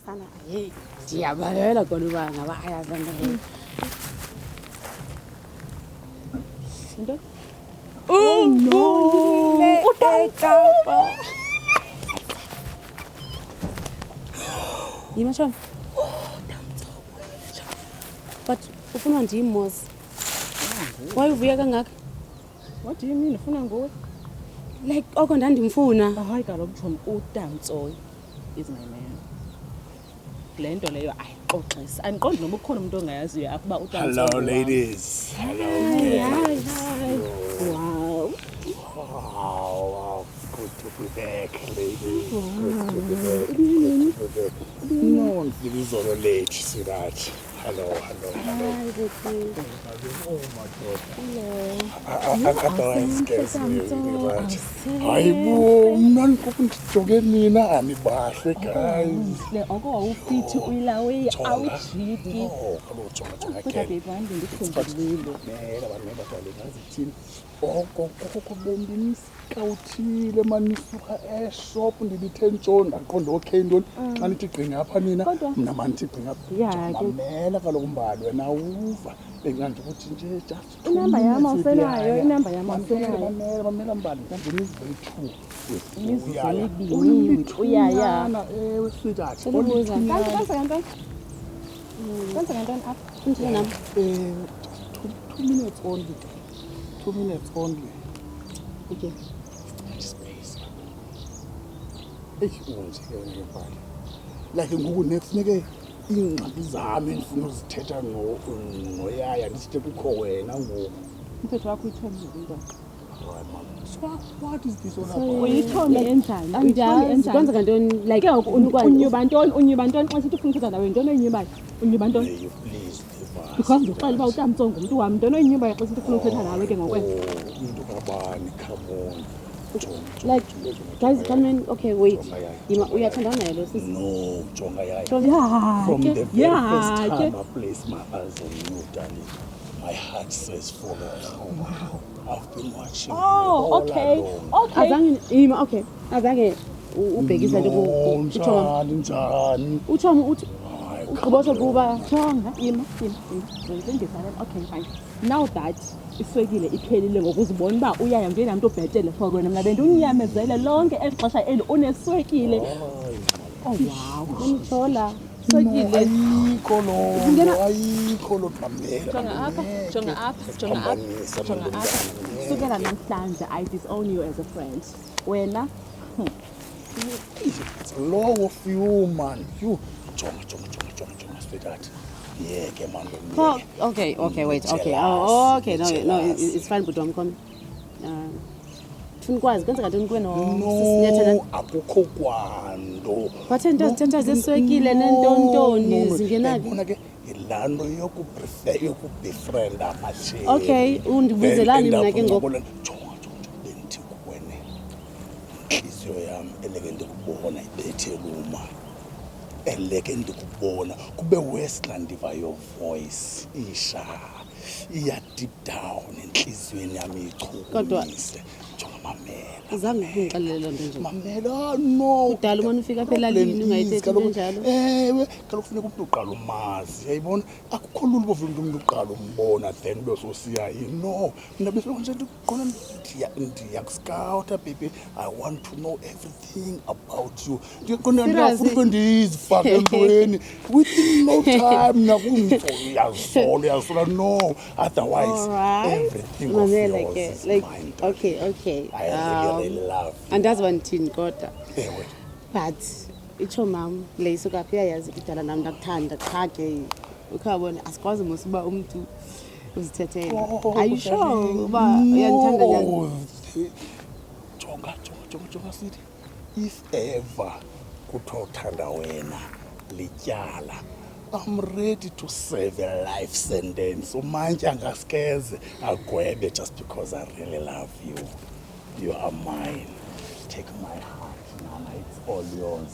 Sana hey ndiyabalela khona uba ngaba ayazana hey. Into? Oh no! Utapa. Yimashona. But ufuna ndim mos. Why uvuya kangaka? What do you mean ufuna nguwe? Like oko ndandimfuna. Hayi kaloku Tom uTamtsoyi is my man. Le nto leyo ayixoxisa. Andiqondi noba ukhona umuntu ongayaziyo akuba uTamtsoyi. Hello ladies. Hello. Hi. Wow. Wow. Good to be back, ladies. Good to be back. Good to be back. No, it is all late, see that. Hello. Hi, baby. Oh my God. Hello. I don't scares me. Hayibo, mna ndijoke mina anibahle guys. Le oko awufithi uyilawe awujiki. Oh, hello jonga Kodwa baby wami ndikufundile. Mela bantu darling azithini. Oko bombiniscouthile manisuka eshop ndibithe ntshona aqonda okay ntoni xa nithi gqinga apha nina mina manithi gqinga mamela kaloku mbali wena uva benganti ukuthi nje just Inamba yami awusenayo, inamba yami awusenayo. mamela mbali ngandinizi Uyaya. uyaya ewe sweetheart Kanti kanti apha. Unjani nami? 2 minutes only. 2 minutes only. Okay. Space. Like ngoku nekufuneke ingxaki zami endifuna uzithetha ngoyaya ndisithe kukho wena ngoku. Umthetho wakho uyithomile into. What is this all So about? uyithome enjani? Andiyazi kwenzeka ntoni like Ke ngoku unyuba ntoni xa sithi ufuna ukuthetha nawe ntoni oyinyubayo? Unyuba ntoni? Hey, please leave us. Because ndixela uba uTamtsoyi ngumntu wam ntoni oyinyubayo xa sithi ufuna ukuthetha nawe ke ngokwe. Into kabani, come on. like guys come in okay wait. Uyathandana naye lo sisi? No, jonga yaya. Yeah. From the very Yeah, first okay. time I placed my eyes on you, darling, my heart says follow. Wow. I've been watching you all okay. along. Okay. Azange okay. Azange ubhekisa nje ku uThoma. Njani? uThoma uthi Hayi, ugqibosho kuba Jonga, yima. Okay, fine. Now that iswekile iphelile ngokuzibona uba uyaya nje namuntu obhetele for wena mna bendunyamezele lonke exesha eli uneswekile. Oh wow. unithola No, swekile. ayikho lo, ayikho lo mamela. Jonga apha. Sukela namhlanje I disown you as a friend. Wena It's a law of you, man. You jonga, sweetheart. Yeah, ke man. Oh, okay, wait, okay. Oh, okay, no, it's fine, but don't come. Tunikwazi kwenza kanti kuwe No, akukho kwanto. Bathe into zeswekile nentontoni zingenaphi? Yabona ke ilando yokubefriend abathile. Okay, undibuzelani mina ke ngoku? Jonga, bendithi kuwena. Inhliziyo yami eleke ndikubona ibethe luma. Eleke ndikubona kube Westland ndiva your voice isha iya deep down enhlizweni yami ichukumise jonga mamela Azange ngixelele nto nje. mamela no Udala uma ufika phela lini ungayithethi into njalo. ewe kaloku kufuneka umuntu uqala umazi yayibona akukho lula ubuvula umuntu uqala umbona then bese siya no mina bese nje ndiqona ndiyakuscouta baby I want to know everything about you ndiqona ndiyafuna ndizifake entweni within no time nakumthola no otherwise everything of Mamela yours ke is like mine. okay. I really love you. Andazi bandithini kodwa. Ewe. But itsho mam le isuka phi yazi idala nami ndakuthanda qha ke ukhabona asikwazi mos uba umuntu uzithethele. Are you sure uba uyandithanda nyazi? Jonga sithi if ever kuthothanda wena lityala I'm ready to serve a life sentence. Umantya ngaskeze agwebe just because I really love you. You are mine. Take my heart, Nana. It's all yours.